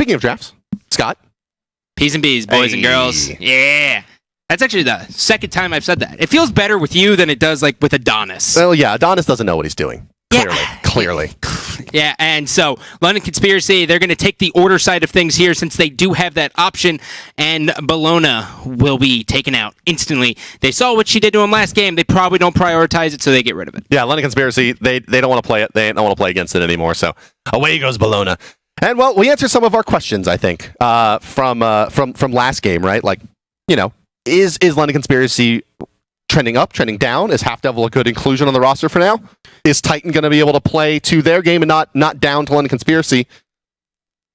speaking of drafts, Scott. P's and B's, boys and girls. Yeah. That's actually the second time I've said that. It feels better with you than it does like with Adonis. Well, yeah, Adonis doesn't know what he's doing. Clearly. Yeah, and so London Conspiracy, they're going to take the order side of things here since they do have that option, and Bologna will be taken out instantly. They saw what she did to him last game. They probably don't prioritize it, so they get rid of it. Yeah, London Conspiracy, they don't want to play it. They don't want to play against it anymore, so away goes Bologna. And, well, we answered some of our questions, I think, from last game, right? Like, you know, is London Conspiracy trending up, trending down? Is Half Devil a good inclusion on the roster for now? Is Titan going to be able to play to their game and not down to London Conspiracy?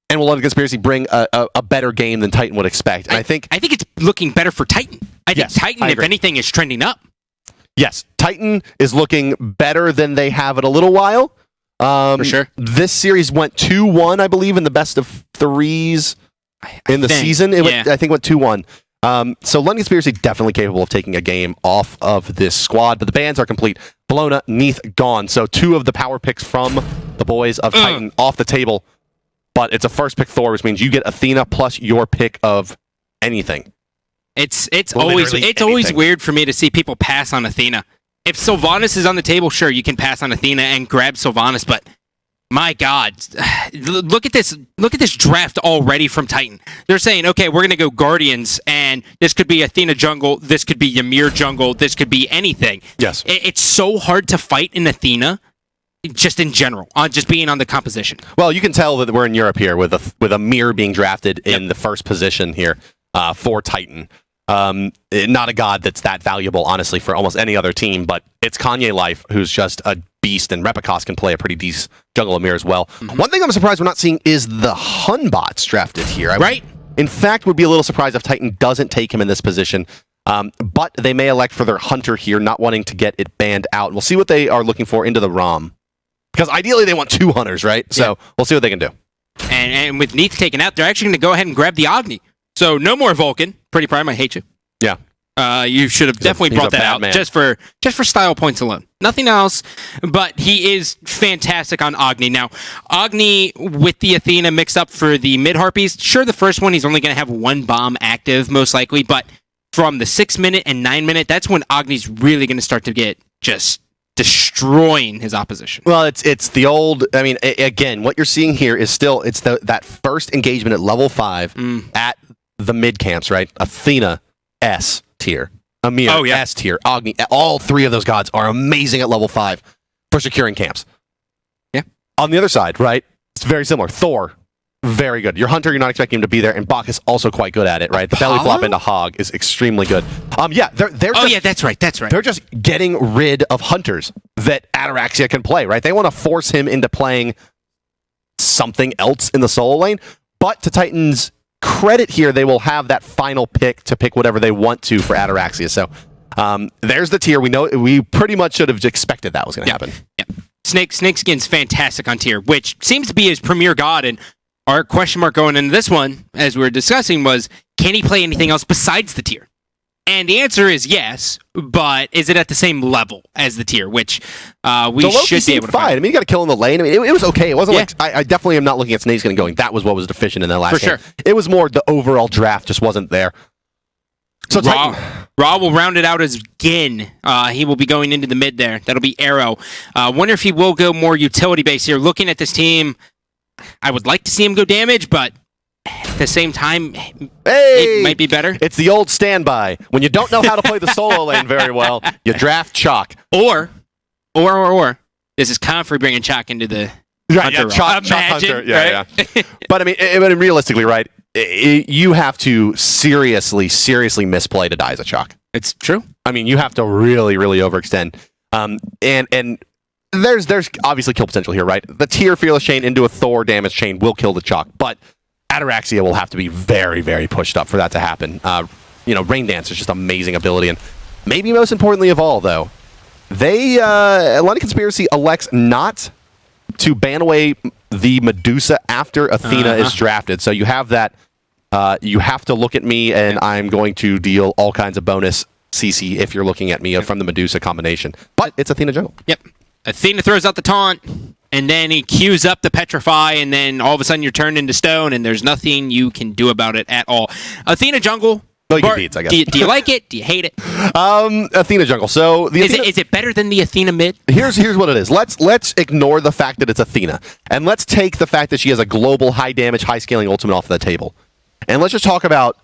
And will London Conspiracy bring a better game than Titan would expect? And I think it's looking better for Titan. I think Titan, if anything, is trending up. Yes, Titan is looking better than they have in a little while. For sure. This series went 2-1, I believe, in the best of threes in the season. I think it went 2-1. So London Conspiracy definitely capable of taking a game off of this squad, but the bans are complete. Bologna, Neath gone. So 2 of the power picks from the boys of Titan off the table, but it's a first pick Thor, which means you get Athena plus your pick of anything. It's always weird for me to see people pass on Athena. If Sylvanas is on the table, sure, you can pass on Athena and grab Sylvanas, but my God, look at this draft already from Titan. They're saying, okay, we're going to go Guardians, and this could be Athena jungle, this could be Ymir jungle, this could be anything. Yes. It's so hard to fight in Athena, just in general, on just being on the composition. Well, you can tell that we're in Europe here with Ymir being drafted in the first position here for Titan. Not a god that's that valuable, honestly, for almost any other team, but it's Kanye Life, who's just a beast, and Repicos can play a pretty decent jungle Ymir as well. Mm-hmm. One thing I'm surprised we're not seeing is the Hunbots drafted here. Right. In fact, would be a little surprised if Titan doesn't take him in this position, but they may elect for their Hunter here, not wanting to get it banned out. We'll see what they are looking for into the Ram, because ideally they want 2 Hunters, right? So we'll see what they can do. And with Neath taken out, they're actually going to go ahead and grab the Agni. So no more Vulcan. Pretty Prime, I hate you. Yeah. You should have definitely brought that out just for style points alone. Nothing else, but he is fantastic on Agni. Now, Agni with the Athena mixed up for the mid-harpies, sure, the first one he's only going to have 1 bomb active, most likely, but from the 6-minute and 9-minute, that's when Agni's really going to start to get just destroying his opposition. Well, it's the old, I mean, again, what you're seeing here is still, it's that first engagement at level 5 at the mid camps, right? Athena, S tier. Ymir, S tier. Agni, all 3 of those gods are amazing at level 5 for securing camps. Yeah. On the other side, right? It's very similar. Thor, very good. Your Hunter, you're not expecting him to be there, and Bacchus also quite good at it, right? The belly flop into Hog is extremely good. That's right. They're just getting rid of Hunters that Ataraxia can play, right? They want to force him into playing something else in the solo lane, but to Titan's credit here, they will have that final pick to pick whatever they want to for Ataraxia. So there's the tier. We pretty much should have expected that was going to happen. Yeah. Snakeskin's fantastic on tier, which seems to be his premier god. And our question mark going into this one, as we were discussing, was can he play anything else besides the tier? And the answer is yes, but is it at the same level as the tier, which we should be able to find. I mean, you got to kill in the lane. I mean, it was okay. It wasn't like I definitely am not looking at Snakeskin going, that was what was deficient in that last game. For sure. It was more the overall draft just wasn't there. So Ra will round it out as Gin. He will be going into the mid there. That'll be Arrow. Wonder if he will go more utility base here. Looking at this team, I would like to see him go damage, but at the same time, it might be better. It's the old standby. When you don't know how to play the solo lane very well, you draft Chaac. Or, this is Comfrey bringing Chaac into the Hunter Chaac Hunter. Yeah. But I mean, realistically, right, you have to seriously misplay to die as a Chaac. It's true. I mean, you have to really overextend. And there's obviously kill potential here, right? The tier Fearless Chain into a Thor damage chain will kill the Chaac, but Ataraxia will have to be very pushed up for that to happen. Rain Dance is just amazing ability, and maybe most importantly of all, though, London Conspiracy elects not to ban away the Medusa after Athena is drafted. So you have that. You have to look at me, and I'm going to deal all kinds of bonus CC if you're looking at me from the Medusa combination. But it's Athena jungle. Yep. Athena throws out the taunt. And then he queues up the Petrify, and then all of a sudden you're turned into stone, and there's nothing you can do about it at all. Athena jungle. Beats, I guess. Do you like it? Do you hate it? Athena jungle. So is it better than the Athena mid? Here's what it is. Let's ignore the fact that it's Athena, and let's take the fact that she has a global high damage, high scaling ultimate off the table, and let's just talk about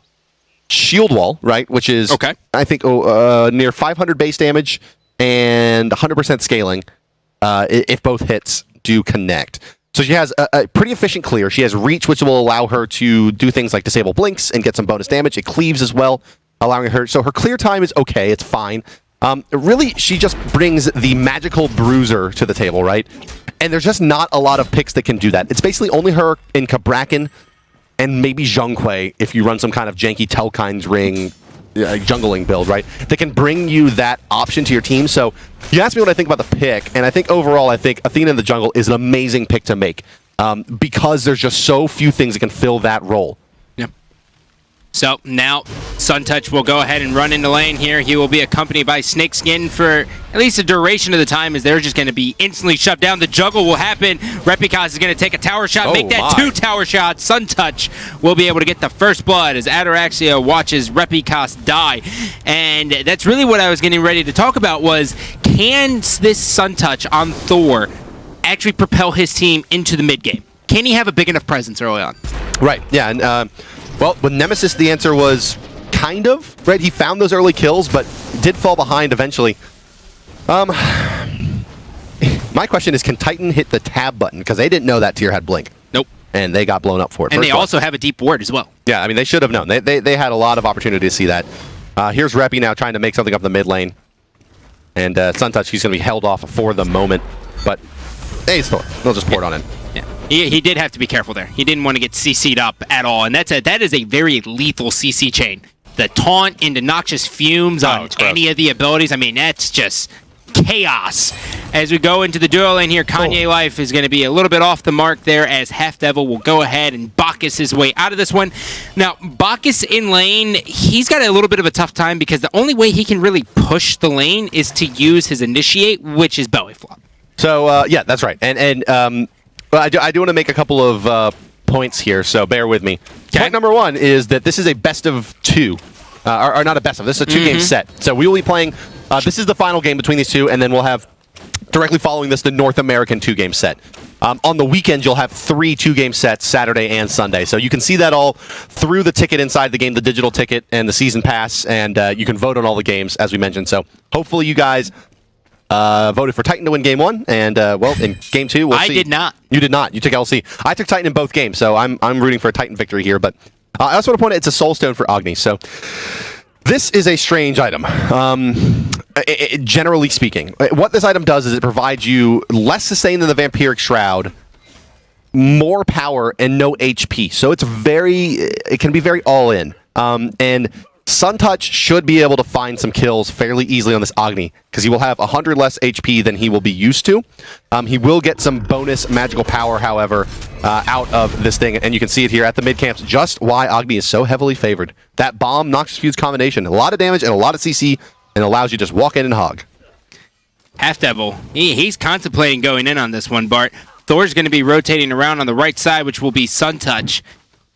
shield wall, right? Which is I think near 500 base damage and 100% scaling if both hits do connect. So she has a pretty efficient clear. She has reach, which will allow her to do things like disable blinks and get some bonus damage. It cleaves as well, allowing her. So her clear time is okay. It's fine. Really, she just brings the magical bruiser to the table, right? And there's just not a lot of picks that can do that. It's basically only her in Kabrakan and maybe Zhonghui if you run some kind of janky Telkine's ring jungling build, right? That can bring you that option to your team. So you asked me what I think about the pick, and I think overall, I think Athena in the jungle is an amazing pick to make because there's just so few things that can fill that role. Yep. So now Suntouch will go ahead and run into lane here. He will be accompanied by Snakeskin for at least the duration of the time, as they're just going to be instantly shoved down. The juggle will happen. Repicaz is going to take a tower shot, make that 2 tower shots. Suntouch will be able to get the first blood as Ataraxia watches Repicaz die. And that's really what I was getting ready to talk about was, can this Suntouch on Thor actually propel his team into the mid game? Can he have a big enough presence early on? Right, yeah, and well, with Nemesis, the answer was kind of, right? He found those early kills, but did fall behind eventually. My question is, can Titan hit the tab button? Because they didn't know that tier had blink. Nope. And they got blown up for it. And they also have a deep ward as well. Yeah, I mean, they should have known. They had a lot of opportunity to see that. Here's Reppy now trying to make something up the mid lane. And Suntouch, he's going to be held off for the moment. But, hey, it's Thor. They'll just pour it on in. Yeah, he did have to be careful there. He didn't want to get CC'd up at all. And that is a very lethal CC chain. The taunt into noxious fumes on any of the abilities. I mean, that's just chaos. As we go into the duo lane here, Kanye Life is going to be a little bit off the mark there, as Half Devil will go ahead and Bacchus his way out of this one. Now, Bacchus in lane, he's got a little bit of a tough time because the only way he can really push the lane is to use his initiate, which is belly flop. So, yeah, that's right. And I do want to make a couple of points here, so bear with me. Point number one is that this is a best of 2. Or not a best of, this is a 2-game set. So we will be playing, this is the final game between these two, and then we'll have, directly following this, the North American 2-game set. On the weekend, you'll have 3 2-game sets, Saturday and Sunday. So you can see that all through the ticket inside the game, the digital ticket and the season pass, and you can vote on all the games, as we mentioned. So hopefully you guys voted for Titan to win game 1, and well, in game 2, we'll see. I did not. You did not. You took LC. I took Titan in both games, so I'm rooting for a Titan victory here. But I also want to point out it's a Soul Stone for Agni. So this is a strange item. Generally speaking, what this item does is it provides you less sustain than the Vampiric Shroud, more power, and no HP. So it can be very all in. And Suntouch should be able to find some kills fairly easily on this Agni, because he will have 100 less HP than he will be used to. He will get some bonus magical power, however, out of this thing, and you can see it here at the mid camps, just why Agni is so heavily favored. That bomb Noxious Fuse combination, a lot of damage and a lot of CC, and allows you to just walk in and hog. Half Devil, he's contemplating going in on this one, Bart. Thor's going to be rotating around on the right side, which will be Suntouch.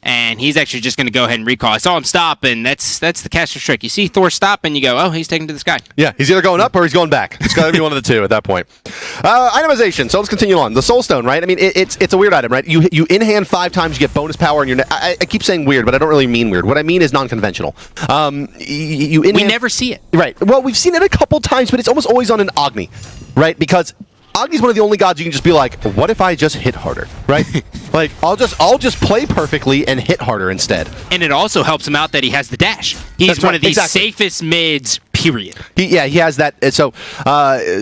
And he's actually just going to go ahead and recall. I saw him stop, and that's the caster's trick. You see Thor stop, and you go, oh, he's taking to the sky. Yeah, he's either going up or he's going back. It's got to be one of the two at that point. Itemization. So let's continue on. The Soul Stone, right? I mean, it's a weird item, right? You in-hand 5 times, you get bonus power in your... I keep saying weird, but I don't really mean weird. What I mean is non-conventional. We never see it. Right. Well, we've seen it a couple times, but it's almost always on an Agni, right? Because Agni's one of the only gods you can just be like, what if I just hit harder, right? Like, I'll just play perfectly and hit harder instead. And it also helps him out that he has the dash. He's one of the safest mids, period. He has that. So,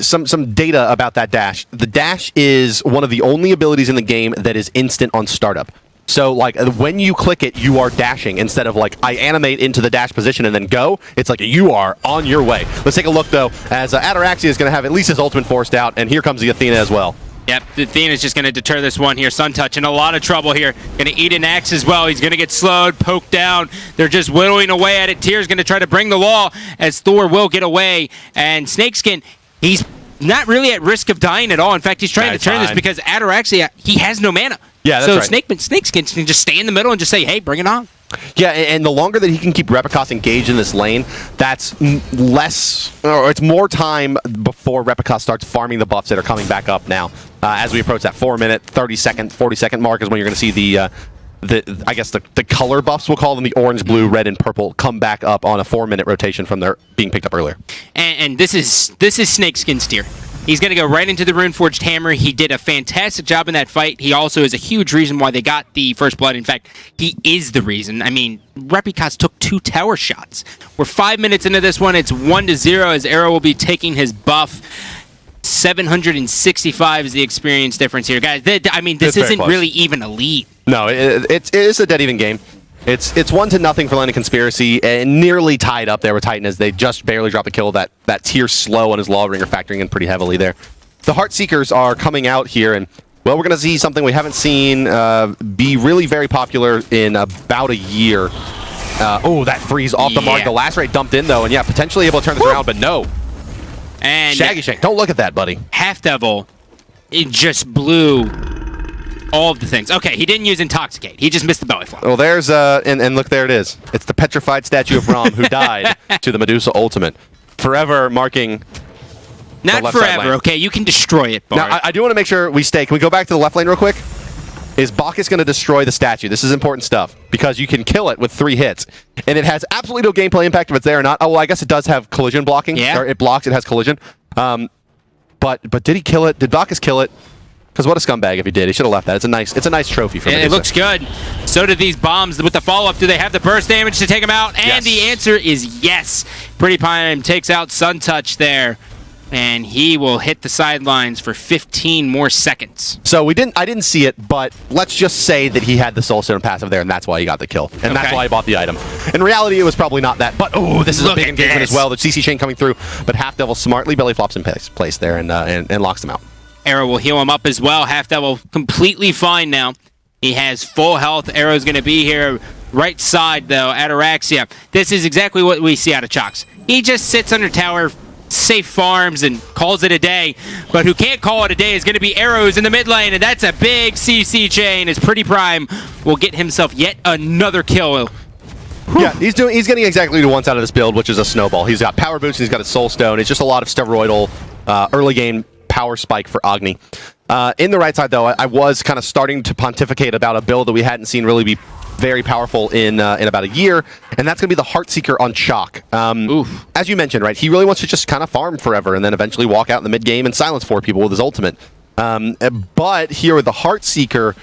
some data about that dash. The dash is one of the only abilities in the game that is instant on startup. So, like, when you click it, you are dashing instead of, like, I animate into the dash position and then go. It's like you are on your way. Let's take a look, though, as Ataraxia is going to have at least his ultimate forced out, and here comes the Athena as well. Yep, the Athena's just going to deter this one here. Suntouch in a lot of trouble here. Going to eat an axe as well. He's going to get slowed, poked down. They're just whittling away at it. Tyr's going to try to bring the law as Thor will get away. And Snakeskin, he's not really at risk of dying at all. In fact, he's trying to turn this because Ataraxia, he has no mana. Yeah, that's right. So Snakeskin can just stay in the middle and just say, hey, bring it on. Yeah, and the longer that he can keep Repicos engaged in this lane, that's it's more time before Repicos starts farming the buffs that are coming back up now. As we approach that 4-minute, 30-second, 40-second mark is when you're going to see the color buffs, we'll call them, the orange, blue, red, and purple, come back up on a 4-minute rotation from their being picked up earlier. And this is Snakeskin's tier. He's going to go right into the Runeforged Hammer. He did a fantastic job in that fight. He also is a huge reason why they got the first blood. In fact, he is the reason. I mean, Repicos took 2 tower shots. We're 5 minutes into this one. It's 1-0 as Arrow will be taking his buff. 765 is the experience difference here. Guys, this isn't really even a lead. No, it is a dead even game. It's 1-0 for London Conspiracy, and nearly tied up there with Titan as they just barely dropped a kill. That tier slow on his Lawbringer factoring in pretty heavily there. The Heartseekers are coming out here, and well, we're going to see something we haven't seen be really very popular in about a year. That freeze off the mark. The last rate dumped in though, and yeah, potentially able to turn this around, but no. And Shaggy Shank, don't look at that, buddy. Half Devil, it just blew all of the things. Okay, he didn't use Intoxicate. He just missed the belly flop. Well, there's and look, there it is. It's the petrified statue of Ram who died to the Medusa ultimate, forever marking. Not forever. Okay, you can destroy it, Bart. Now, I do want to make sure we stay. Can we go back to the left lane real quick? Is Bacchus going to destroy the statue? This is important stuff because you can kill it with 3 hits, and it has absolutely no gameplay impact if it's there or not. Oh, well, I guess it does have collision blocking. Yeah. Or it blocks. It has collision. But did he kill it? Did Bacchus kill it? Because what a scumbag if he did. He should have left that. It's a nice trophy for Medusa. It looks good. So did these bombs with the follow-up. Do they have the burst damage to take him out? And the answer is yes. Pretty Prime takes out Sun Touch there. And he will hit the sidelines for 15 more seconds. So I didn't see it, but let's just say that he had the Soulstone passive there, and that's why he got the kill. And that's why he bought the item. In reality, it was probably not that, but this is a big engagement as well. The CC chain coming through, but Half Devil smartly belly flops in place there and locks him out. Arrow will heal him up as well. Half Devil completely fine now. He has full health. Arrow's going to be here. Right side, though, Ataraxia. This is exactly what we see out of Chaac. He just sits under tower, safe farms, and calls it a day. But who can't call it a day is going to be Arrows in the mid lane, and that's a big CC chain as Pretty Prime will get himself yet another kill. Yeah, he's getting exactly what he wants out of this build, which is a snowball. He's got power boost, and he's got a Soulstone. It's just a lot of steroidal early game power spike for Agni. In the right side, though, I was kind of starting to pontificate about a build that we hadn't seen really be very powerful in about a year, and that's going to be the Heartseeker on Chaac. As you mentioned, right, he really wants to just kind of farm forever and then eventually walk out in the mid game and silence 4 people with his ultimate. But here with the Heartseeker,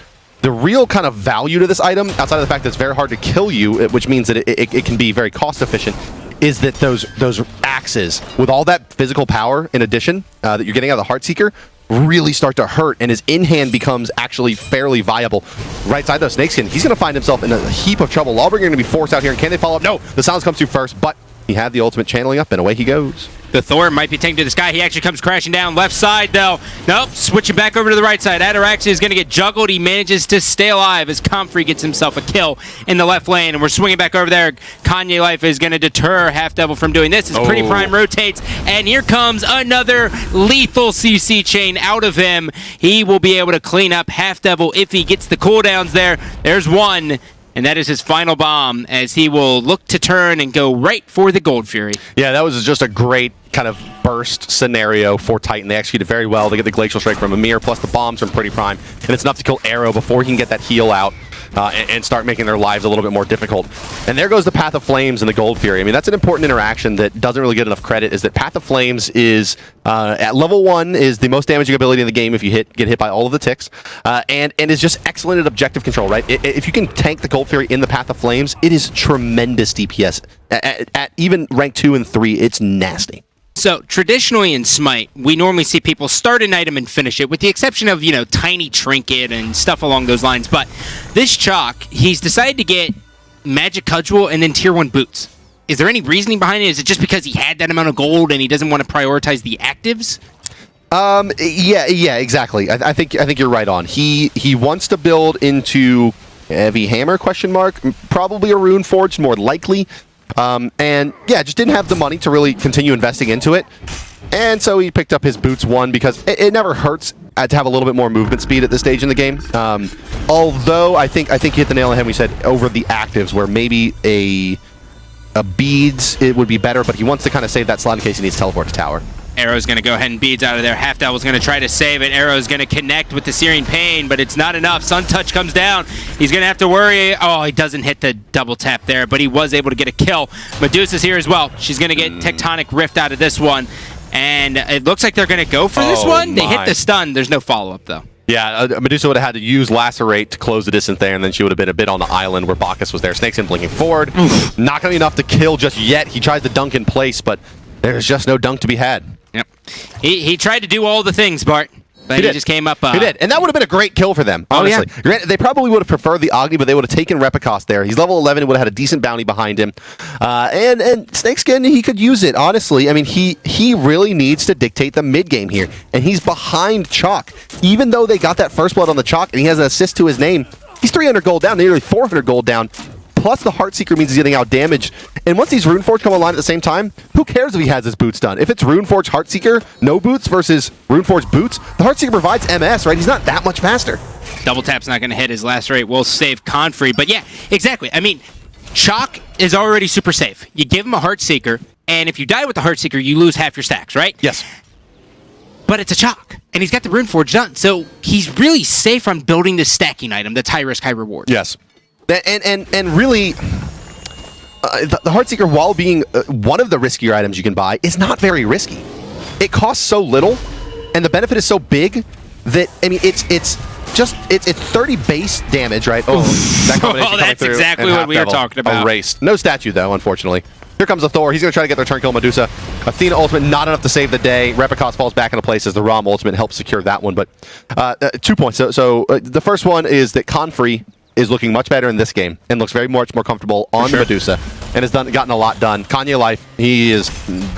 the real kind of value to this item, outside of the fact that it's very hard to kill you, which means that it can be very cost efficient, is that those axes with all that physical power in addition that you're getting out of the Heartseeker really start to hurt, and his in-hand becomes actually fairly viable. Right side though, Snakeskin, he's going to find himself in a heap of trouble. Lawbringer going to be forced out here, and can they follow up? No, the silence comes through first, but he had the ultimate channeling up, and away he goes. The Thor might be taken to the sky. He actually comes crashing down left side, though. Nope, switching back over to the right side. Ataraxia is going to get juggled. He manages to stay alive as Comfrey gets himself a kill in the left lane, and we're swinging back over there. Kanye Life is going to deter Half Devil from doing this as Pretty Prime rotates, and here comes another lethal CC chain out of him. He will be able to clean up Half Devil if he gets the cooldowns there. There's one. And that is his final bomb as he will look to turn and go right for the Gold Fury. Yeah, that was just a great kind of burst scenario for Titan. They executed very well. They get the Glacial Strike from Ymir plus the bombs from Pretty Prime. And it's enough to kill Arrow before he can get that heal out and start making their lives a little bit more difficult. And there goes the Path of Flames and the Gold Fury. I mean, that's an important interaction that doesn't really get enough credit, is that Path of Flames is, at level 1, is the most damaging ability in the game if you get hit by all of the ticks, and is just excellent at objective control, right? If you can tank the Gold Fury in the Path of Flames, it is tremendous DPS. At even rank 2 and 3, it's nasty. So, traditionally in Smite, we normally see people start an item and finish it, with the exception of, Tiny Trinket and stuff along those lines. But this Chaac, he's decided to get Magic Cudgel and then Tier 1 boots. Is there any reasoning behind it? Is it just because he had that amount of gold and he doesn't want to prioritize the actives? Yeah, exactly. I think you're right on. He wants to build into Heavy Hammer, ? Probably a Rune Forge, more likely. And yeah, just didn't have the money to really continue investing into it. And so he picked up his boots 1 because it never hurts to have a little bit more movement speed at this stage in the game. Although I think you hit the nail on the head when we said over the actives, where maybe a beads it would be better, but he wants to kind of save that slot in case he needs to teleport to tower. Arrow's going to go ahead and beads out of there. Half Devil's going to try to save it. Arrow's going to connect with the Searing Pain, but it's not enough. Sun Touch comes down. He's going to have to worry. Oh, he doesn't hit the double tap there, but he was able to get a kill. Medusa's here as well. She's going to get Tectonic Rift out of this one, and it looks like they're going to go for this one. They hit the stun. There's no follow-up, though. Yeah, Medusa would have had to use Lacerate to close the distance there, and then she would have been a bit on the island where Bacchus was there. Snakeskin blinking forward. Not going to be enough to kill just yet. He tries to dunk in place, but there's just no dunk to be had. Yep. He tried to do all the things, Bart, but he just came up. He did, and that would have been a great kill for them, honestly. Oh, yeah. They probably would have preferred the Agni, but they would have taken Repicos there. He's level 11, would have had a decent bounty behind him. And Snakeskin, he could use it, honestly. I mean, he really needs to dictate the mid game here, and he's behind Chaac. Even though they got that first blood on the Chaac, and he has an assist to his name, he's 300 gold down, nearly 400 gold down. Plus the Heartseeker means he's getting out damage. And once these Runeforge come online at the same time, who cares if he has his boots done? If it's Runeforge Heartseeker, no boots versus Runeforge boots, the Heartseeker provides MS, right? He's not that much faster. Double tap's not going to hit his last rate. Will save Confrey. But yeah, exactly. I mean, Chaac is already super safe. You give him a Heartseeker, and if you die with the Heartseeker, you lose half your stacks, right? Yes. But it's a Chaac, and he's got the Runeforge done. So he's really safe on building this stacking item that's high risk, high reward. Yes. And really, the Heartseeker, while being one of the riskier items you can buy, is not very risky. It costs so little, and the benefit is so big that, I mean, it's 30 base damage, right? Oh, that combination that's exactly what we were talking about. Erased. No statue, though, unfortunately. Here comes the Thor. He's going to try to get their turn kill Medusa. Athena ultimate, not enough to save the day. Repicos falls back into place as the Rama ultimate helps secure that one. But 2 points. So the first one is that Confrey is looking much better in this game and looks very much more comfortable on Medusa and has gotten a lot done. Kanye Life, he is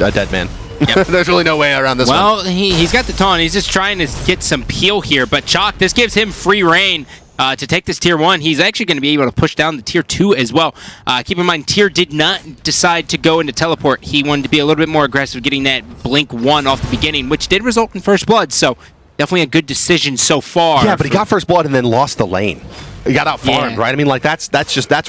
a dead man. Yep. There's really no way around this one. Well, he's got the taunt. He's just trying to get some peel here. But Chaac, this gives him free reign to take this tier 1. He's actually going to be able to push down the tier 2 as well. Keep in mind, tier did not decide to go into teleport. He wanted to be a little bit more aggressive, getting that blink 1 off the beginning, which did result in first blood. So definitely a good decision so far. Yeah, but he got first blood and then lost the lane. He got out farmed, right? I mean, like that's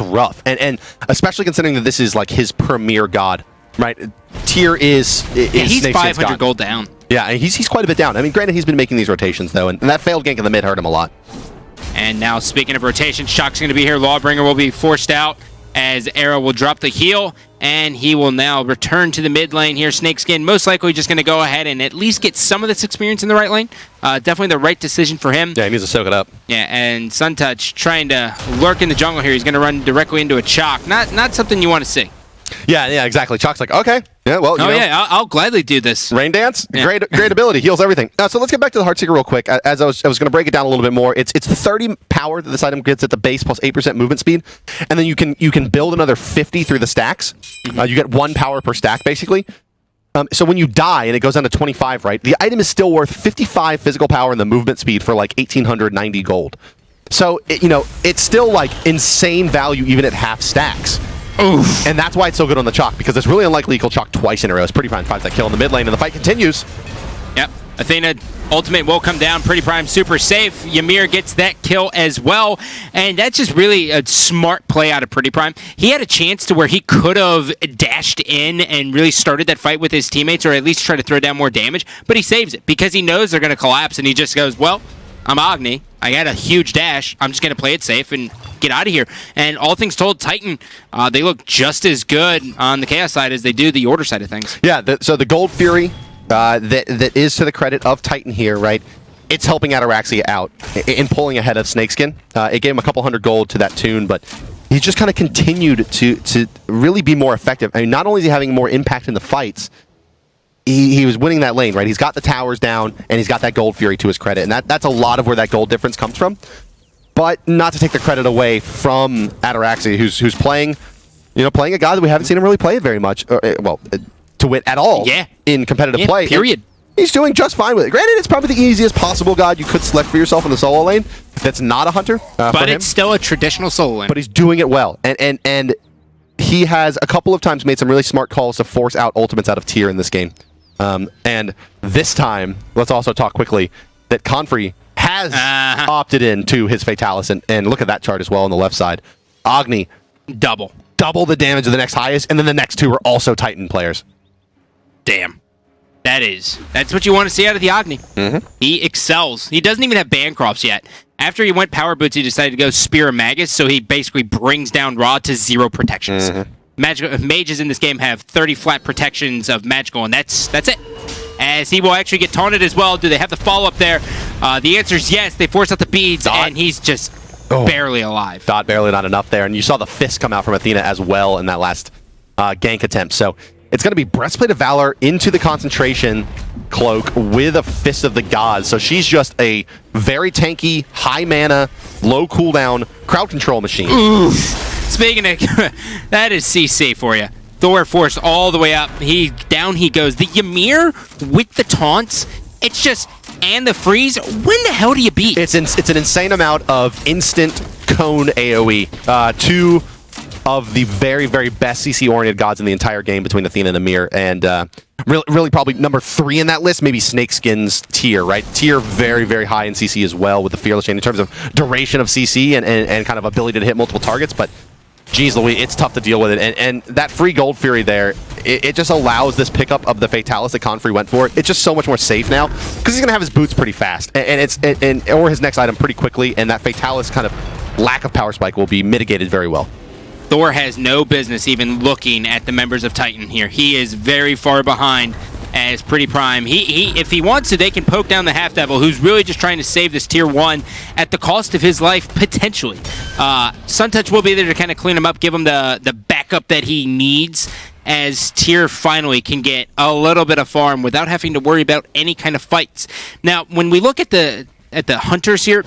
rough, and especially considering that this is like his premier god, right? Tier is he's 500 gold down. Yeah, he's quite a bit down. I mean, granted, he's been making these rotations though, and that failed gank in the mid hurt him a lot. And now, speaking of rotations, Chaac's going to be here. Lawbringer will be forced out as Arrow will drop the heal, and he will now return to the mid lane here. Snakeskin most likely just going to go ahead and at least get some of this experience in the right lane. Definitely the right decision for him. Yeah, he needs to soak it up. Yeah, and Suntouch trying to lurk in the jungle here. He's going to run directly into a Chaac. Not something you want to see. Yeah, exactly. Chaac's like, okay, yeah, well, I'll gladly do this. Rain Dance, great ability, heals everything. So let's get back to the Heartseeker real quick. As I was going to break it down a little bit more. It's the 30 power that this item gets at the base plus 8% movement speed, and then you can build another 50 through the stacks. You get 1 power per stack basically. So when you die and it goes down to 25, right? The item is still worth 55 physical power and the movement speed for like 1,890 gold. So it's still like insane value even at half stacks. Oof. And that's why it's so good on the Chaac, because it's really unlikely you kill Chaac twice in a row. It's Pretty Prime finds that kill in the mid lane, and the fight continues. Yep. Athena ultimate will come down. Pretty Prime super safe. Ymir gets that kill as well. And that's just really a smart play out of Pretty Prime. He had a chance to where he could have dashed in and really started that fight with his teammates, or at least try to throw down more damage. But he saves it because he knows they're going to collapse, and he just goes, well, I'm Agni. I got a huge dash. I'm just going to play it safe and get out of here. And all things told, Titan, they look just as good on the Chaos side as they do the Order side of things. Yeah, so the Gold Fury, that is to the credit of Titan here, right? It's helping Ataraxia out in pulling ahead of Snakeskin. It gave him a couple hundred gold to that tune, but he's just kind of continued to really be more effective. I mean, not only is he having more impact in the fights, he was winning that lane, right? He's got the towers down, and he's got that Gold Fury to his credit, and that's a lot of where that gold difference comes from. But not to take the credit away from Ataraxia, who's playing, playing a god that we haven't seen him really play it very much, to wit at all. Yeah. In competitive play. Period. And he's doing just fine with it. Granted, it's probably the easiest possible god you could select for yourself in the solo lane. That's not a hunter. But it's still a traditional solo lane. But he's doing it well, and he has a couple of times made some really smart calls to force out ultimates out of tier in this game. And this time, let's also talk quickly that Confrey has opted in to his Fatalis, and look at that chart as well on the left side. Agni, double the damage of the next highest, and then the next two are also Titan players. Damn. That's what you want to see out of the Agni. He excels. He doesn't even have Bancrofts yet. After he went Power Boots, he decided to go Spear of Magus, so he basically brings down Ra to 0 protections. Mages in this game have 30 flat protections of magical, and that's it. As he will actually get taunted as well. Do they have the follow-up there? The answer is yes. They force out the beads, and he's just barely alive. Dot barely not enough there, and you saw the fist come out from Athena as well in that last gank attempt. So it's going to be Breastplate of Valor into the concentration cloak with a Fist of the Gods. So she's just a very tanky, high mana, low cooldown crowd control machine. Oof. Speaking of, that is CC for you. Thor forced all the way up. Down he goes. The Ymir with the taunts. It's just, and the freeze. When the hell do you beat? It's an insane amount of instant cone AoE. Two of the very, very best CC-oriented gods in the entire game between Athena and Ymir, and really probably number 3 in that list, maybe Snakeskin's Tyr, right? Tyr very, very high in CC as well with the Fearless Chain in terms of duration of CC and kind of ability to hit multiple targets, but geez Louise, it's tough to deal with it. And that free Gold Fury there, it just allows this pickup of the Fatalis that Confrey went for. It's just so much more safe now, because he's going to have his boots pretty fast, or his next item pretty quickly, and that Fatalis kind of lack of power spike will be mitigated very well. Thor has no business even looking at the members of Titan here. He is very far behind as Pretty Prime. If he wants to, they can poke down the Half Devil, who's really just trying to save this Tier 1 at the cost of his life, potentially. Suntouch will be there to kind of clean him up, give him the backup that he needs, as Tyr finally can get a little bit of farm without having to worry about any kind of fights. Now, when we look at the Hunters here,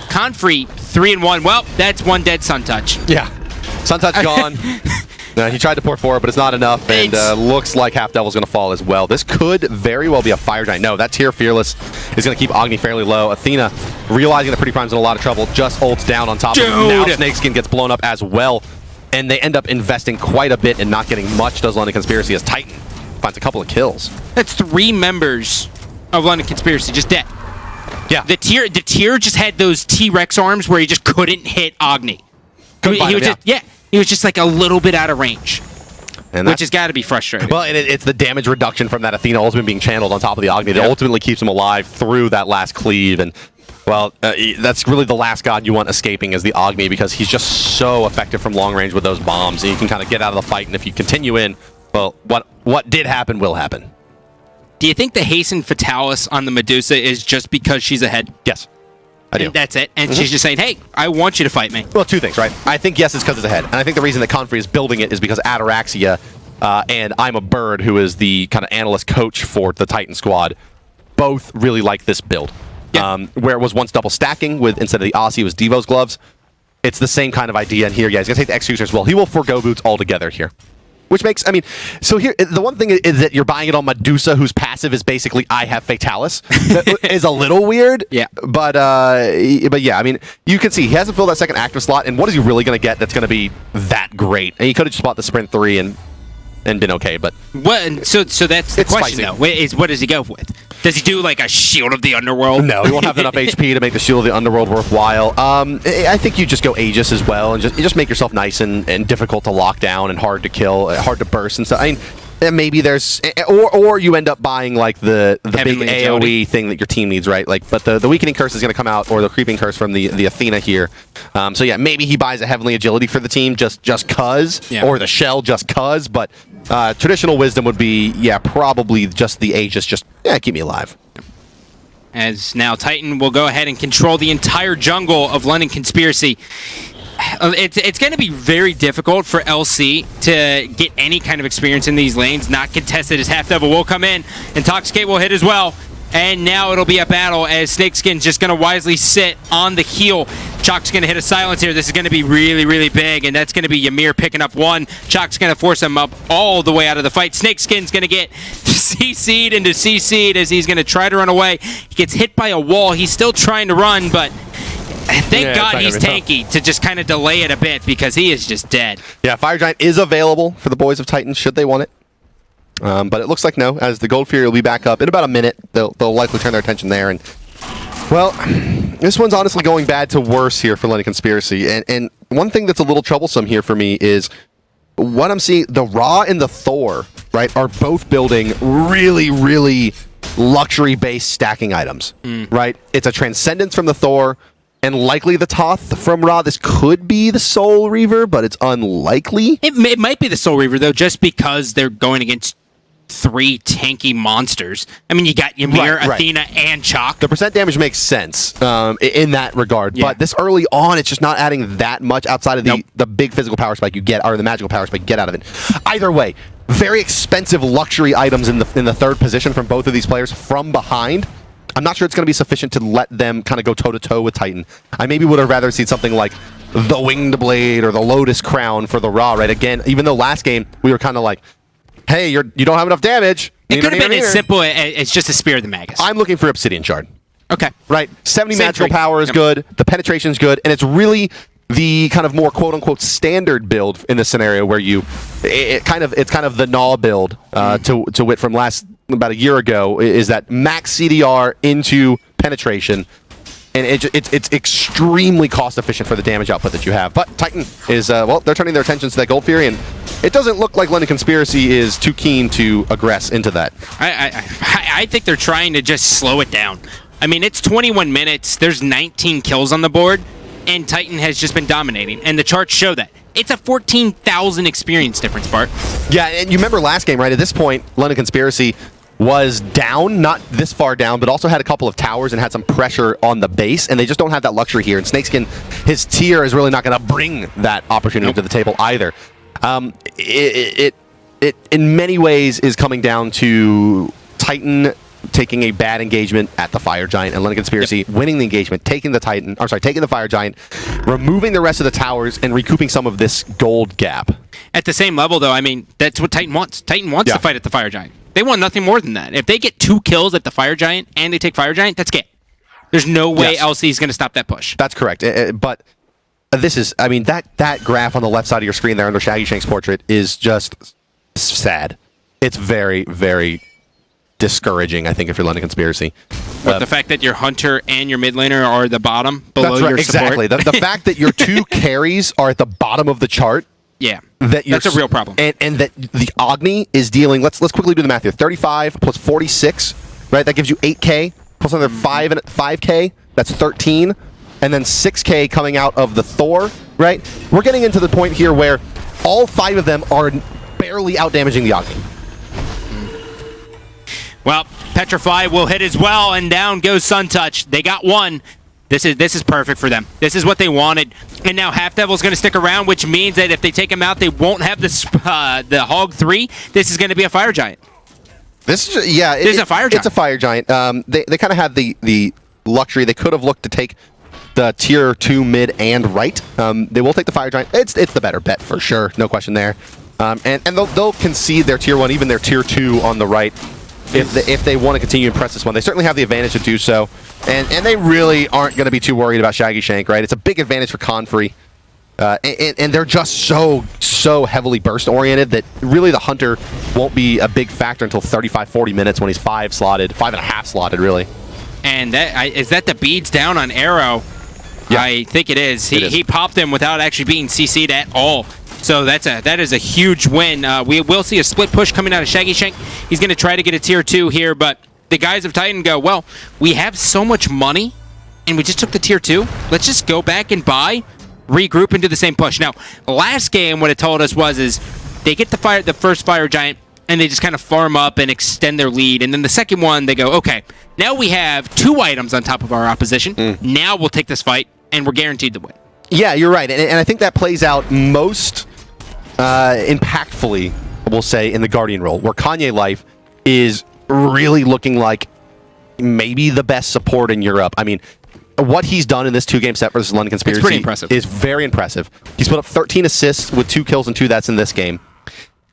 Confrey 3-1. Well, that's one dead Suntouch. Yeah. Suntouch gone. He tried to pour 4, but it's not enough, and looks like Half Devil's going to fall as well. This could very well be a Fire Giant. No, that Tyr Fearless is going to keep Agni fairly low. Athena, realizing that Pretty Prime's in a lot of trouble, just ults down on top of him. Now Snakeskin gets blown up as well, and they end up investing quite a bit and not getting much, does London Conspiracy, as Titan finds a couple of kills. That's 3 members of London Conspiracy just dead. Yeah. The Tyr just had those T-Rex arms where he just couldn't hit Agni. He was just like a little bit out of range, which has got to be frustrating. Well, and it's the damage reduction from that Athena ultimate being channeled on top of the Agni that ultimately keeps him alive through that last cleave. And, well, that's really the last god you want escaping is the Agni, because he's just so effective from long range with those bombs. And you can kind of get out of the fight, and if you continue in, well, what did happen will happen. Do you think the hastened Fatalis on the Medusa is just because she's ahead? Yes. I do. And that's it. And she's just saying, hey, I want you to fight me. Well, 2 things, right? I think, yes, it's because it's ahead. And I think the reason that Confrey is building it is because Ataraxia and I'm a Bird, who is the kind of analyst coach for the Titan squad, both really like this build. Yeah. Where it was once double stacking with, instead of the Aussie, it was Devo's gloves. It's the same kind of idea. And here, yeah, he's going to take the Executioner as well. He will forgo boots altogether here. Which makes, I mean, so here, the one thing is that you're buying it on Medusa, whose passive is basically, I have Fatalis. That is a little weird. Yeah. But yeah, I mean, you can see he hasn't filled that second active slot, and what is he really going to get that's going to be that great? And he could have just bought the Sprint 3 and been okay, but... What? So that's the question, though, is what does he go with? Does he do, like, a Shield of the Underworld? No, he won't have enough HP to make the Shield of the Underworld worthwhile. I think you just go Aegis as well, and just make yourself nice and difficult to lock down and hard to kill, hard to burst and stuff. I mean, maybe there's... Or you end up buying, like, the big AoE thing that your team needs, right? Like, but the Weakening Curse is going to come out, or the Creeping Curse from the Athena here. So, yeah, maybe he buys a Heavenly Agility for the team just cuz, or the Shell just cuz, but... traditional wisdom would be, yeah, probably just the Aegis, keep me alive. As now Titan will go ahead and control the entire jungle of London Conspiracy. It's going to be very difficult for LC to get any kind of experience in these lanes. Not contested as Half Devil will come in. Intoxicate will hit as well. And now it'll be a battle as Snakeskin's just going to wisely sit on the heel. Chaac's going to hit a silence here. This is going to be really, really big, and that's going to be Ymir picking up 1. Chaac's going to force him up all the way out of the fight. Snakeskin's going to get CC'd into CC'd as he's going to try to run away. He gets hit by a wall. He's still trying to run, but thank God he's tanky to just kind of delay it a bit because he is just dead. Yeah, Fire Giant is available for the boys of Titan should they want it. But it looks like no, as the Gold Fury will be back up in about a minute. They'll likely turn their attention there. And, well, this one's honestly going bad to worse here for London Conspiracy. And one thing that's a little troublesome here for me is what I'm seeing, the Ra and the Thor, right, are both building really, really luxury-based stacking items, right? It's a Transcendence from the Thor, and likely the Toth from Ra. This could be the Soul Reaver, but it's unlikely. It might be the Soul Reaver, though, just because they're going against 3 tanky monsters. I mean, you got Ymir, Athena, and Chaac. The percent damage makes sense in that regard, but this early on, it's just not adding that much outside of the big physical power spike you get, or the magical power spike you get out of it. Either way, very expensive luxury items in the third position from both of these players from behind. I'm not sure it's going to be sufficient to let them kind of go toe-to-toe with Titan. I maybe would have rather seen something like the Winged Blade or the Lotus Crown for the Ra, right? Again, even though last game we were kind of like, hey, you don't have enough damage. It could have been as simple as just a Spear of the Magus. I'm looking for Obsidian Shard. Okay. Right? 70 magical power is good. The penetration is good. And it's really the kind of more quote-unquote standard build in this scenario where it's kind of the Gnaw build to wit from about a year ago, is that max CDR into penetration. And it's extremely cost-efficient for the damage output that you have. But Titan is, well, they're turning their attentions to that Gold Fury, and it doesn't look like London Conspiracy is too keen to aggress into that. I think they're trying to just slow it down. I mean, it's 21 minutes. There's 19 kills on the board, and Titan has just been dominating. And the charts show that. It's a 14,000 experience difference, Bart. Yeah, and you remember last game, right? At this point, London Conspiracy was down, not this far down, but also had a couple of towers and had some pressure on the base, and they just don't have that luxury here. And Snakeskin, his tier is really not going to bring that opportunity to the table either. It in many ways is coming down to Titan taking a bad engagement at the Fire Giant, and London Conspiracy winning the engagement, taking the Fire Giant, removing the rest of the towers, and recouping some of this gold gap. At the same level, though, I mean, that's what Titan wants. Titan wants to fight at the Fire Giant. They want nothing more than that. If they get 2 kills at the Fire Giant and they take Fire Giant, that's it. There's no way LC is going to stop that push. That's correct. But this is, I mean, that graph on the left side of your screen there under Shaggy Shank's portrait is just sad. It's very, very discouraging, I think, if you're London Conspiracy. But the fact that your Hunter and your mid laner are the bottom below your support. Exactly. The fact that your 2 carries are at the bottom of the chart. Yeah, that's a real problem. And that the Agni is dealing, let's quickly do the math here. 35 plus 46, right? That gives you 8k, plus another 5k, that's 13. And then 6k coming out of the Thor, right? We're getting into the point here where all 5 of them are barely out-damaging the Agni. Well, Petrify will hit as well, and down goes Sun Touch. They got 1. This is perfect for them. This is what they wanted. And now Half Devil's going to stick around, which means that if they take him out, they won't have the Hog 3. This is going to be a Fire Giant. This is a Fire Giant. It's a Fire Giant. They kind of had the luxury. They could have looked to take the tier 2 mid and right. They will take the Fire Giant. It's the better bet for sure. No question there. And they'll concede their tier 1, even their tier 2 on the right. If they want to continue to press this one, they certainly have the advantage to do so. And they really aren't going to be too worried about Shaggy Shank, right? It's a big advantage for Confrey. And they're just so heavily burst-oriented that really the Hunter won't be a big factor until 35-40 minutes when he's 5.5 slotted, really. And is that the beads down on Arrow? Yeah. I think it is. He popped him without actually being CC'd at all. So that is a huge win. We will see a split push coming out of Shaggy Shank. He's going to try to get a tier 2 here, but the guys of Titan go, well, we have so much money, and we just took the tier 2. Let's just go back and buy, regroup, and do the same push. Now, last game, what it told us is they get the first Fire Giant, and they just kind of farm up and extend their lead. And then the second one, they go, okay, now we have 2 items on top of our opposition. Now we'll take this fight, and we're guaranteed to win. Yeah, you're right. And I think that plays out most impactfully, we'll say, in the Guardian role, where Kanye Life is really looking like maybe the best support in Europe. I mean, what he's done in this 2-game set versus London Conspiracy is very impressive. He's put up 13 assists with 2 kills and 2 deaths in this game.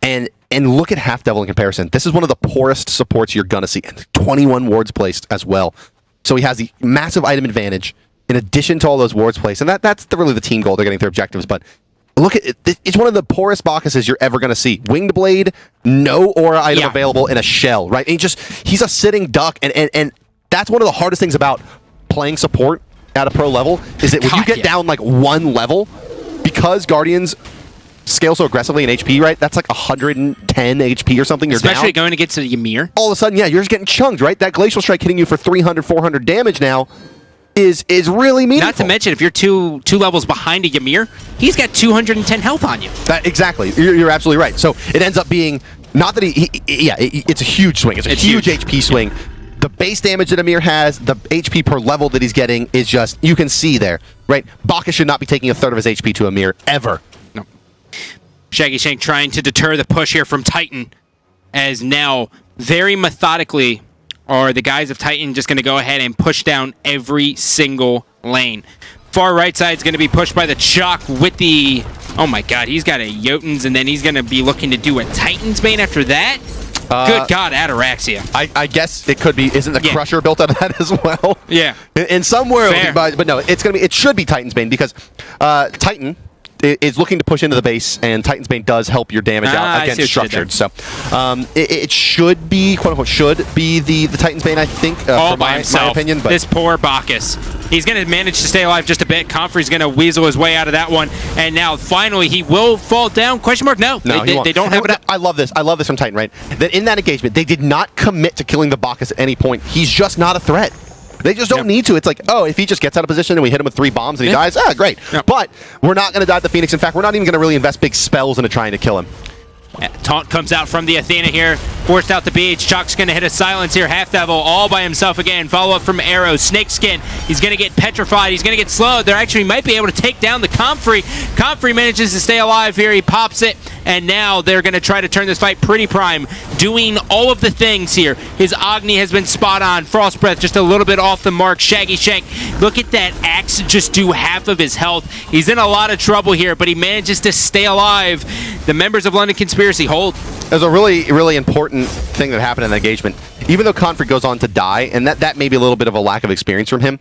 And look at Half Devil in comparison. This is one of the poorest supports you're going to see. And 21 wards placed as well. So he has the massive item advantage in addition to all those wards placed. And that's really the team goal. They're getting their objectives. But look at it. It's one of the poorest Bacchuses you're ever going to see. Winged Blade, no aura item available in a shell, right? And he's a sitting duck, and that's one of the hardest things about playing support at a pro level, is that when you get down like one level, because Guardians scale so aggressively in HP, right? That's like 110 HP or something. You're Especially down. going to get to the Ymir. All of a sudden, yeah, you're just getting chunked, right? That Glacial Strike hitting you for 300, 400 damage now is really meaningful. Not to mention, if you're two levels behind a Ymir, he's got 210 health on you. Exactly. You're absolutely right. So it ends up being, not that it's a huge swing. It's a huge HP swing. The base damage that Ymir has, the HP per level that he's getting is just, you can see there, right? Bacchus should not be taking a third of his HP to Ymir, ever. No. Shaggy Shank trying to deter the push here from Titan, as now, very methodically, are the guys of Titan just going to go ahead and push down every single lane. Far right side is going to be pushed by the Chaac with the... Oh my god, he's got a Jotuns, and then he's going to be looking to do a Titan's Bane after that? Good god, Ataraxia. I guess it could be. Isn't the Crusher built out of that as well? Yeah. In somewhere, but no, it should be Titan's Bane, because Titan is looking to push into the base, and Titan's Bane does help your damage out against structured. So it should be, quote unquote, should be the Titan's Bane, I think, all from by himself. my opinion. But this poor Bacchus. He's going to manage to stay alive just a bit. Comfrey's going to weasel his way out of that one, and now finally he will fall down. Question mark? No, they don't have it. I love this. I love this from Titan, right? That in that engagement, they did not commit to killing the Bacchus at any point. He's just not a threat. They just don't need to. It's like, oh, if he just gets out of position and we hit him with 3 bombs and he dies, great. But we're not going to die to the Phoenix. In fact, we're not even going to really invest big spells into trying to kill him. Taunt comes out from the Athena here, forced out the beach. Chaac's going to hit a silence here, half devil, all by himself again. Follow up from Arrow, Snakeskin. He's going to get petrified. He's going to get slowed. They actually might be able to take down the Comfrey. Comfrey manages to stay alive here. He pops it, and now they're going to try to turn this fight pretty prime, doing all of the things here. His Agni has been spot on. Frost Breath just a little bit off the mark. Shaggy Shank, look at that axe just do half of his health. He's in a lot of trouble here, but he manages to stay alive. The members of London Conspiracy hold. There's a really, really important thing that happened in the engagement. Even though Comfrey goes on to die, and that may be a little bit of a lack of experience from him,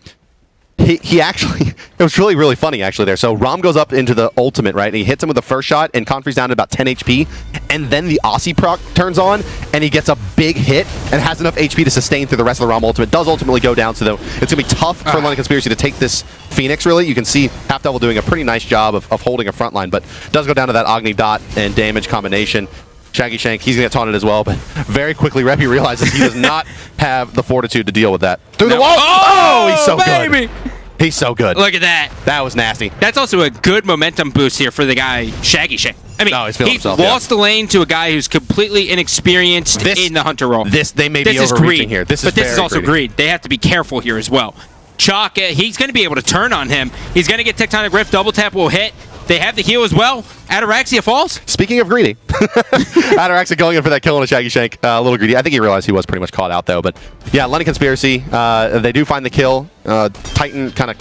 he actually, it was really, really funny actually there. So Ram goes up into the ultimate, right, and he hits him with the first shot, and Comfrey's down to about 10 HP, and then the Aussie proc turns on, and he gets a big hit, and has enough HP to sustain through the rest of the Ram ultimate. Does ultimately go down, so though it's going to be tough for London Conspiracy to take this Phoenix, really. You can see Half Devil doing a pretty nice job of holding a front line, but does go down to that Agni dot and damage combination. Shaggy Shank, he's going to get taunted as well, but very quickly Reppy realizes he does not have the fortitude to deal with that. Through the wall! Oh, he's so good. He's so good. Look at that. That was nasty. That's also a good momentum boost here for the guy, Shaggy Shank. I mean, he lost the lane to a guy who's completely inexperienced in the Hunter role. They may be overreaching here. This is also greed. They have to be careful here as well. Chaac, he's going to be able to turn on him. He's going to get Tectonic Rift. Double tap will hit. They have the heal as well. Ataraxia falls. Speaking of greedy, Ataraxia going in for that kill on a Shaggy Shank. A little greedy. I think he realized he was pretty much caught out, though. But yeah, London Conspiracy, they do find the kill. Titan kind of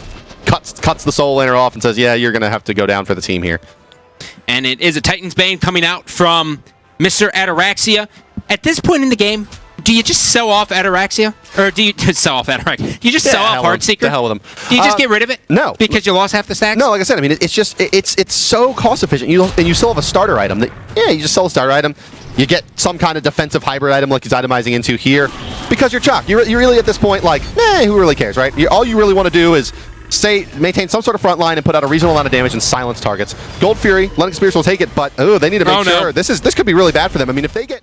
cuts the soul laner off and says, yeah, you're going to have to go down for the team here. And it is a Titan's Bane coming out from Mr. Ataraxia. At this point in the game, do you just sell off Ataraxia? Or do you sell off Ataraxia? Do you just sell off Heartseeker? The hell with him. Do you just get rid of it? No. Because you lost half the stacks? No, like I said, I mean, it's just, it's so cost efficient. And you still have a starter item that, yeah, you just sell a starter item. You get some kind of defensive hybrid item like he's itemizing into here. Because you're Chaac. You're really at this point like, who really cares, right? All you really want to do is maintain some sort of front line and put out a reasonable amount of damage and silence targets. Gold Fury, London Conspiracy will take it, but they need to make sure. This could be really bad for them. I mean, if they get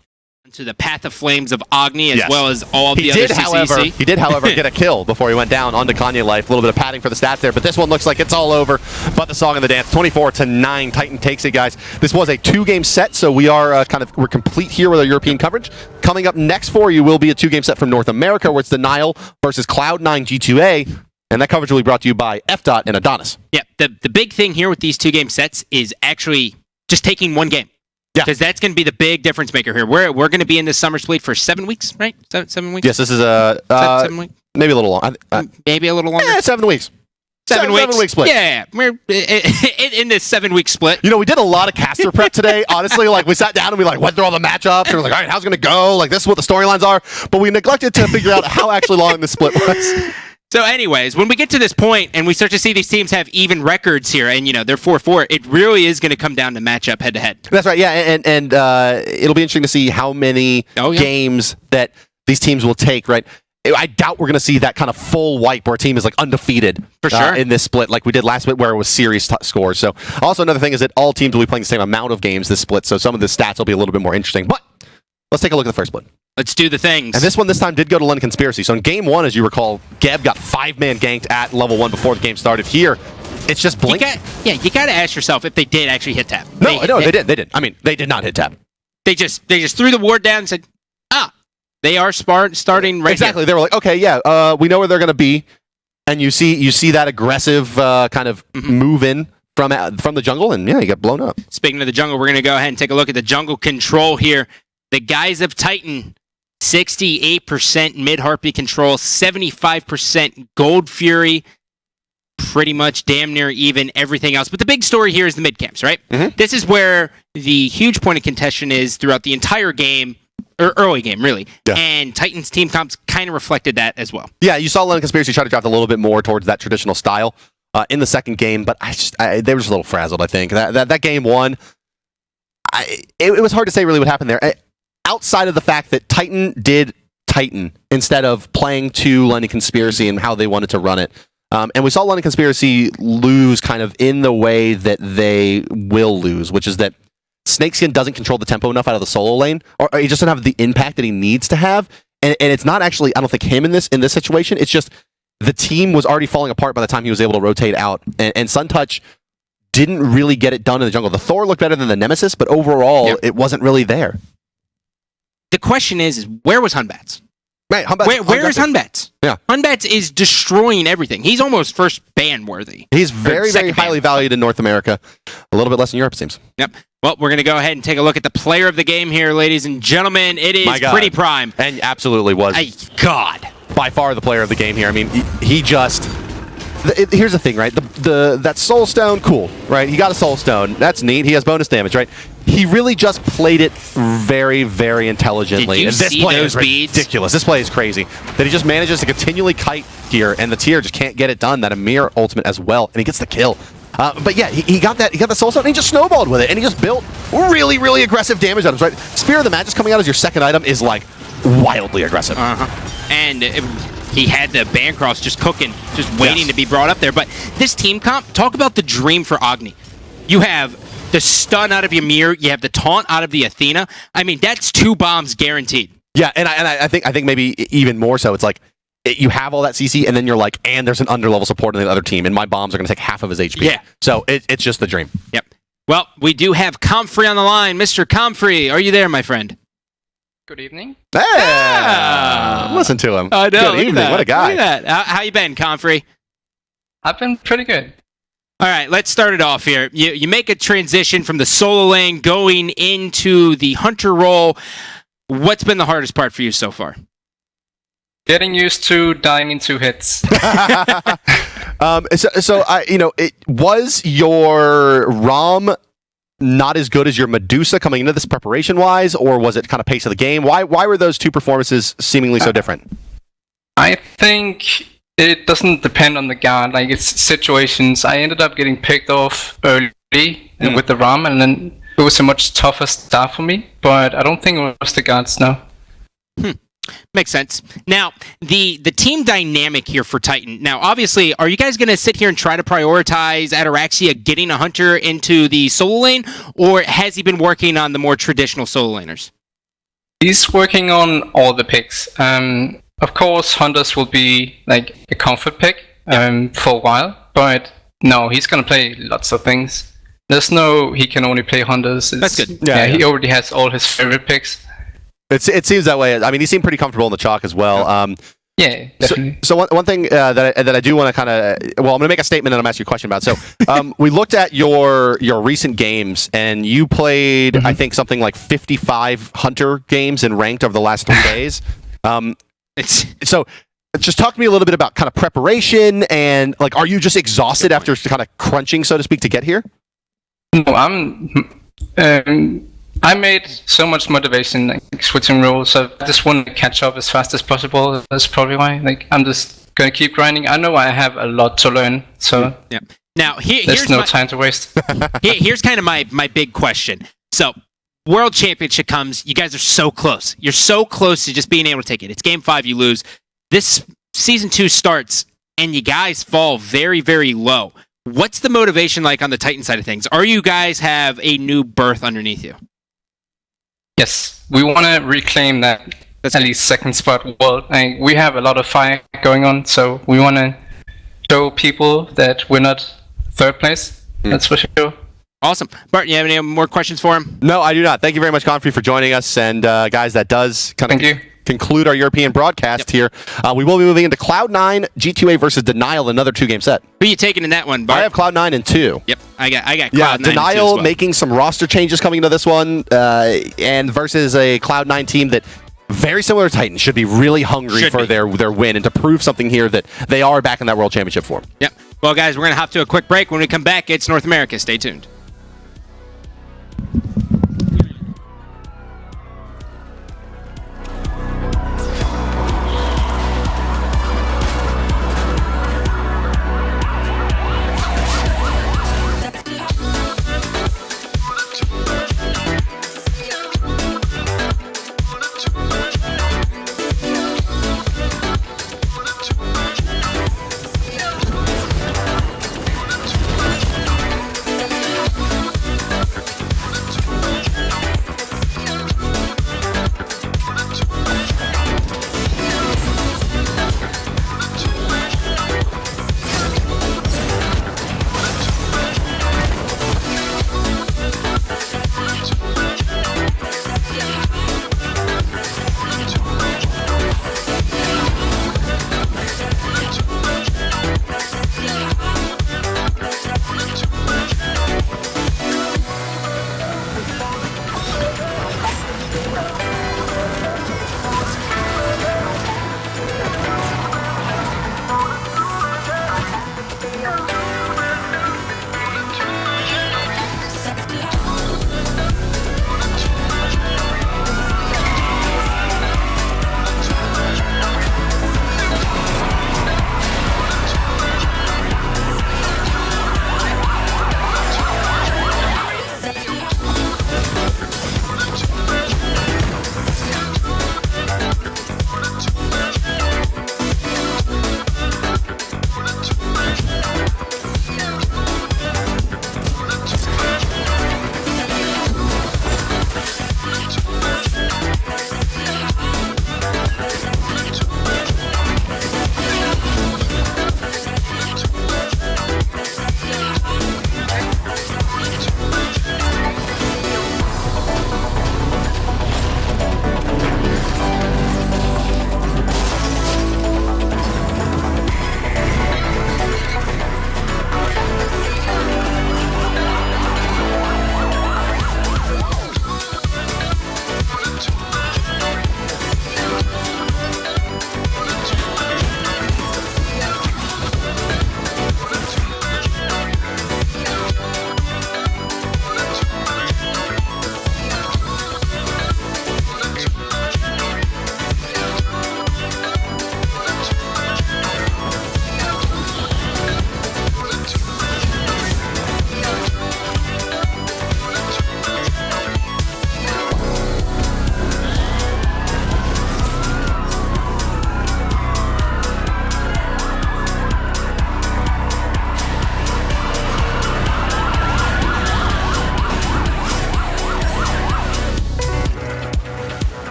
to the Path of Flames of Agni as well as all of the other CCC. He did, however, get a kill before he went down onto Kanye Life. A little bit of padding for the stats there, but this one looks like it's all over. But the song and the dance, 24-9, Titan takes it, guys. This was a 2-game set, so we are we're complete here with our European coverage. Coming up next for you will be a 2-game set from North America, where it's Denial versus Cloud9 G2A. And that coverage will be brought to you by FDOT and Adonis. Yeah, the big thing here with these 2-game sets is actually just taking one game. Yeah. Because that's going to be the big difference maker here. We're going to be in this summer split for 7 weeks, right? 7 weeks? Yes, this is 7 weeks? Maybe a little long. Maybe a little longer? 7 weeks. 7 weeks? 7 week split. Yeah, we're in this 7-week split. You know, we did a lot of caster prep today. Honestly, like we sat down and we went through all the matchups and we're like, all right, how's it going to go? Like, this is what the storylines are. But we neglected to figure out how actually long this split was. So anyways, when we get to this point and we start to see these teams have even records here, and they're 4-4, it really is going to come down to matchup head to head. That's right. Yeah, and it'll be interesting to see how many games that these teams will take. Right. I doubt we're going to see that kind of full wipe where a team is like undefeated for sure in this split, like we did last split where it was series scores. So also another thing is that all teams will be playing the same amount of games this split, so some of the stats will be a little bit more interesting. But let's take a look at the first split. Let's do the things. And this time did go to London Conspiracy. So in game 1, as you recall, Geb got 5-man ganked at level 1 before the game started. Here, it's just blink. You got to ask yourself if they did actually hit tab. No, they did. They did. I mean, they did not hit tab. They just threw the ward down and said, they are starting right Exactly. here. They were like, okay, yeah, we know where they're going to be. And you see that aggressive kind of move in from the jungle, and yeah, you get blown up. Speaking of the jungle, we're going to go ahead and take a look at the jungle control here. The guys of Titan, 68% mid-harpy control, 75% gold fury, pretty much damn near even everything else. But the big story here is the mid camps, right? Mm-hmm. This is where the huge point of contention is throughout the entire game, or early game, really. Yeah. And Titan's team comps kind of reflected that as well. Yeah, you saw London Conspiracy try to draft a little bit more towards that traditional style in the second game, but they were just a little frazzled, I think. That game 1, it was hard to say really what happened there. Outside of the fact that Titan did Titan instead of playing to London Conspiracy and how they wanted to run it. And we saw London Conspiracy lose kind of in the way that they will lose, which is that Snakeskin doesn't control the tempo enough out of the solo lane, or he just doesn't have the impact that he needs to have. And it's not actually, I don't think, him in this situation. It's just the team was already falling apart by the time he was able to rotate out. And Suntouch didn't really get it done in the jungle. The Thor looked better than the Nemesis, but overall, It wasn't really there. The question is where was Hunbats? Right, where is Hunbats? Yeah. Hunbats is destroying everything. He's almost first ban worthy. He's very, very highly valued in North America. A little bit less in Europe, it seems. Yep. Well, we're going to go ahead and take a look at the player of the game here, ladies and gentlemen. It is Pretty Prime. And absolutely was. God. By far the player of the game here. I mean, he just... Here's the thing, right? That Soul Stone, cool, right? He got a Soul Stone. That's neat. He has bonus damage, right? He really just played it very, very intelligently. Did you this see play those is beads? Ridiculous. This play is crazy. That he just manages to continually kite here, and the tier just can't get it done. That Ymir ultimate as well, and he gets the kill. But yeah, he got that. He got the Soul Stone, and he just snowballed with it, and he just built really, really aggressive damage items. Right? Spear of the Magus coming out as your second item is like wildly aggressive. And he had the Bancross just cooking, just waiting to be brought up there. But this team comp, talk about the dream for Agni. You have the stun out of Ymir, you have the taunt out of the Athena. I mean, that's 2 bombs guaranteed. Yeah, and I think maybe even more so. It's like you have all that CC, and then you're like, and there's an underlevel support on the other team, and my bombs are going to take half of his HP. Yeah. So it's just the dream. Yep. Well, we do have Comfrey on the line. Mr. Comfrey, are you there, my friend? Good evening. Hey! Listen to him. I know. Good evening. What a guy. Look at that. How you been, Comfrey? I've been pretty good. All right, let's start it off here. You make a transition from the solo lane going into the hunter role. What's been the hardest part for you so far? Getting used to dying in 2 hits. It was your Ram not as good as your Medusa coming into this preparation-wise, or was it kind of pace of the game? Why were those 2 performances seemingly so different? I think it doesn't depend on the god. Like, it's situations. I ended up getting picked off early with the Ram, and then it was a much tougher start for me, but I don't think it was the gods, no. Makes sense. Now, the team dynamic here for Titan. Now, obviously, are you guys going to sit here and try to prioritize Ataraxia getting a hunter into the solo lane, or has he been working on the more traditional solo laners? He's working on all the picks. Of course, hunters will be like a comfort pick for a while, but no, he's going to play lots of things. There's no, he can only play hunters. That's good. Yeah, he already has all his favorite picks. It seems that way. I mean, he seemed pretty comfortable in the Chaac as well. Yeah, definitely. So one thing that I do want to kind of... Well, I'm going to make a statement and I'm asking you a question about. So we looked at your recent games, and you played, I think, something like 55 Hunter games in ranked over the last 3 days. So just talk to me a little bit about kind of preparation, and like, are you just exhausted after kind of crunching, so to speak, to get here? No, I made so much motivation, like switching roles. So I just want to catch up as fast as possible. That's probably why. Like, I'm just gonna keep grinding. I know I have a lot to learn, so yeah. Now there's here's no time to waste. Here's kind of my big question. So, World Championship comes. You guys are so close. You're so close to just being able to take it. It's Game 5, you lose. This Season 2 starts, and you guys fall very, very low. What's the motivation like on the Titan side of things? Are you guys have a new berth underneath you? Yes, we want to reclaim that at least second spot world. We have a lot of fire going on, so we want to show people that we're not third place. That's for sure. Awesome. Bart, you have any more questions for him? No, I do not. Thank you very much, Godfrey, for joining us. And guys, that does kind of conclude our European broadcast here. We will be moving into Cloud9, G2A versus Denial, another 2-game set. Who are you taking in that one, Bart? I have Cloud9 in 2. Yep, I got Cloud9 Denial in 2 as well. making some roster changes coming into this one, and versus a Cloud9 team that, very similar to Titan, should be really hungry for their win and to prove something here that they are back in that World Championship form. Yep. Well, guys, we're going to hop to a quick break. When we come back, it's North America. Stay tuned.